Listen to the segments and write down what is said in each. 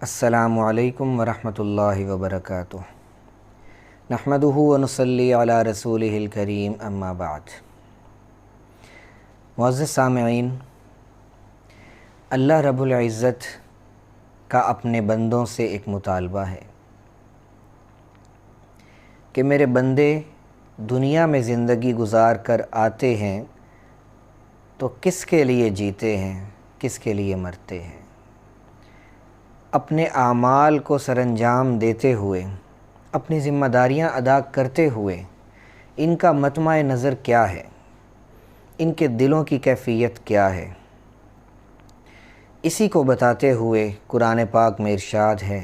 السلام علیکم ورحمۃ اللہ وبرکاتہ۔ نحمدہ ونصلی علی رسولہ الکریم، اما بعد۔ معزز سامعین، اللہ رب العزت کا اپنے بندوں سے ایک مطالبہ ہے کہ میرے بندے دنیا میں زندگی گزار کر آتے ہیں تو کس کے لیے جیتے ہیں، کس کے لیے مرتے ہیں؟ اپنے اعمال کو سر انجام دیتے ہوئے، اپنی ذمہ داریاں ادا کرتے ہوئے ان کا مطمع نظر کیا ہے، ان کے دلوں کی کیفیت کیا ہے؟ اسی کو بتاتے ہوئے قرآن پاک میں ارشاد ہے،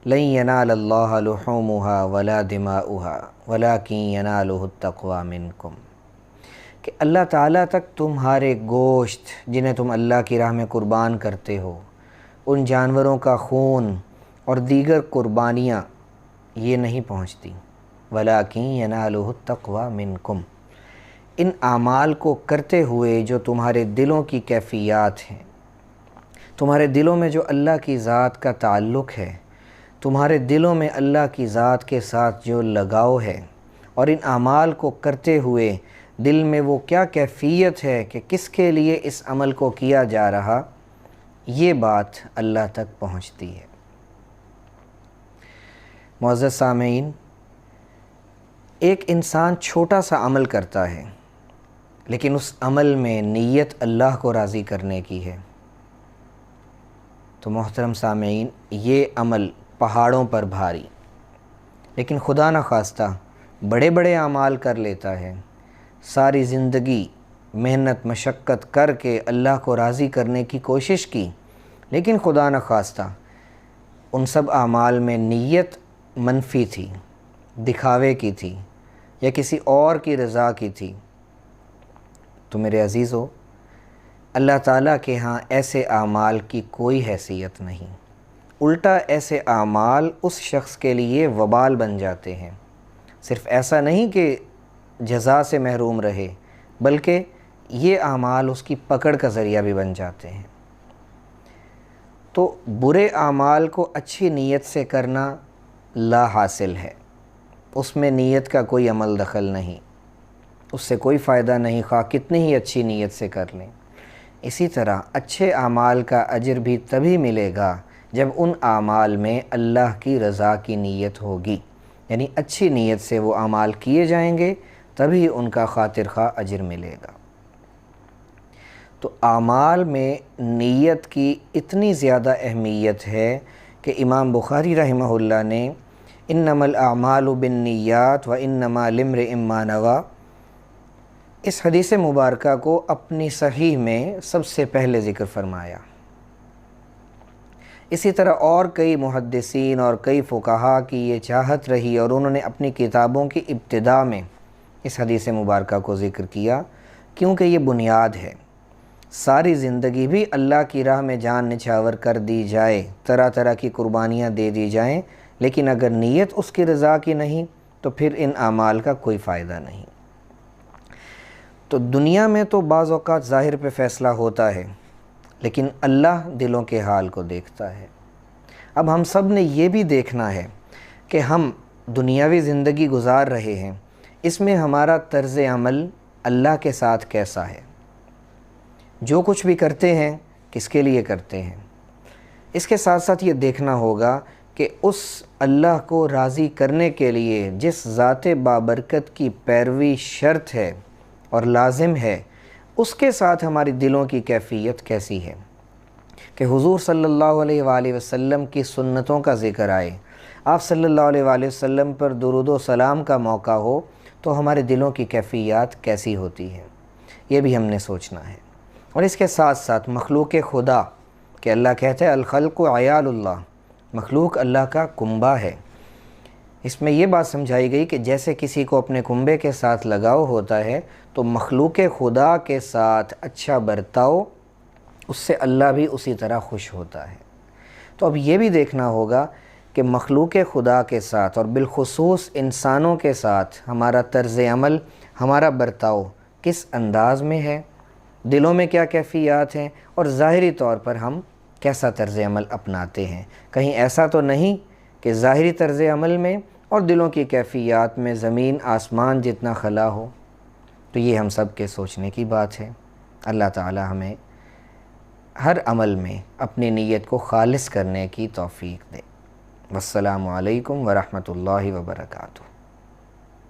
لن ینال اللہ لحومها ولا دماؤها ولکن ینالہ التقوی منکم، کہ اللہ تعالیٰ تک تمہارے گوشت جنہیں تم اللہ کی راہ میں قربان کرتے ہو، ان جانوروں کا خون اور دیگر قربانیاں یہ نہیں پہنچتی، وَلَٰكِن يَنَالُهُ التَّقْوَىٰ مِنْكُمْ، ان اعمال کو کرتے ہوئے جو تمہارے دلوں کی کیفیات ہیں، تمہارے دلوں میں جو اللہ کی ذات کا تعلق ہے، تمہارے دلوں میں اللہ کی ذات کے ساتھ جو لگاؤ ہے، اور ان اعمال کو کرتے ہوئے دل میں وہ کیا کیفیت ہے کہ کس کے لیے اس عمل کو کیا جا رہا، یہ بات اللہ تک پہنچتی ہے۔ معزز سامعین، ایک انسان چھوٹا سا عمل کرتا ہے لیکن اس عمل میں نیت اللہ کو راضی کرنے کی ہے، تو محترم سامعین یہ عمل پہاڑوں پر بھاری، لیکن خدا نخواستہ بڑے بڑے اعمال کر لیتا ہے، ساری زندگی محنت مشقت کر کے اللہ کو راضی کرنے کی کوشش کی، لیکن خدا نخواستہ ان سب اعمال میں نیت منفی تھی، دکھاوے کی تھی یا کسی اور کی رضا کی تھی، تو میرے عزیزو، اللہ تعالیٰ کے ہاں ایسے اعمال کی کوئی حیثیت نہیں، الٹا ایسے اعمال اس شخص کے لیے وبال بن جاتے ہیں۔ صرف ایسا نہیں کہ جزا سے محروم رہے، بلکہ یہ اعمال اس کی پکڑ کا ذریعہ بھی بن جاتے ہیں۔ تو برے اعمال کو اچھی نیت سے کرنا لا حاصل ہے، اس میں نیت کا کوئی عمل دخل نہیں، اس سے کوئی فائدہ نہیں، خواہ کتنی ہی اچھی نیت سے کر لیں۔ اسی طرح اچھے اعمال کا اجر بھی تبھی ملے گا جب ان اعمال میں اللہ کی رضا کی نیت ہوگی، یعنی اچھی نیت سے وہ اعمال کیے جائیں گے، تبھی ان کا خاطر خواہ اجر ملے گا۔ تو اعمال میں نیت کی اتنی زیادہ اہمیت ہے کہ امام بخاری رحمہ اللہ نے انما الاعمال بالنیات وانما لامرئ ما نوی، اس حدیث مبارکہ کو اپنی صحیح میں سب سے پہلے ذکر فرمایا۔ اسی طرح اور کئی محدثین اور کئی فقہاء کی یہ چاہت رہی اور انہوں نے اپنی کتابوں کی ابتداء میں اس حدیث مبارکہ کو ذکر کیا، کیونکہ یہ بنیاد ہے۔ ساری زندگی بھی اللہ کی راہ میں جان نچھاور کر دی جائے، طرح طرح کی قربانیاں دے دی جائیں، لیکن اگر نیت اس کی رضا کی نہیں تو پھر ان اعمال کا کوئی فائدہ نہیں۔ تو دنیا میں تو بعض اوقات ظاہر پہ فیصلہ ہوتا ہے، لیکن اللہ دلوں کے حال کو دیکھتا ہے۔ اب ہم سب نے یہ بھی دیکھنا ہے کہ ہم دنیاوی زندگی گزار رہے ہیں، اس میں ہمارا طرز عمل اللہ کے ساتھ کیسا ہے، جو کچھ بھی کرتے ہیں کس کے لیے کرتے ہیں۔ اس کے ساتھ ساتھ یہ دیکھنا ہوگا کہ اس اللہ کو راضی کرنے کے لیے جس ذات بابرکت کی پیروی شرط ہے اور لازم ہے، اس کے ساتھ ہماری دلوں کی کیفیت کیسی ہے، کہ حضور صلی اللہ علیہ وآلہ وسلم کی سنتوں کا ذکر آئے، آپ صلی اللہ علیہ وآلہ وسلم پر درود و سلام کا موقع ہو تو ہمارے دلوں کی کیفیات کیسی ہوتی ہے، یہ بھی ہم نے سوچنا ہے۔ اور اس کے ساتھ ساتھ مخلوق خدا، کہ اللہ کہتے ہیں الخلق عیال اللہ، مخلوق اللہ کا کنبہ ہے، اس میں یہ بات سمجھائی گئی کہ جیسے کسی کو اپنے کنبے کے ساتھ لگاؤ ہوتا ہے تو مخلوق خدا کے ساتھ اچھا برتاؤ، اس سے اللہ بھی اسی طرح خوش ہوتا ہے۔ تو اب یہ بھی دیکھنا ہوگا کہ مخلوق خدا کے ساتھ اور بالخصوص انسانوں کے ساتھ ہمارا طرز عمل، ہمارا برتاؤ کس انداز میں ہے، دلوں میں کیا کیفیات ہیں، اور ظاہری طور پر ہم کیسا طرز عمل اپناتے ہیں۔ کہیں ایسا تو نہیں کہ ظاہری طرز عمل میں اور دلوں کی کیفیات میں زمین آسمان جتنا خلا ہو۔ تو یہ ہم سب کے سوچنے کی بات ہے۔ اللہ تعالی ہمیں ہر عمل میں اپنی نیت کو خالص کرنے کی توفیق دے۔ والسلام علیکم ورحمۃ اللہ وبرکاتہ۔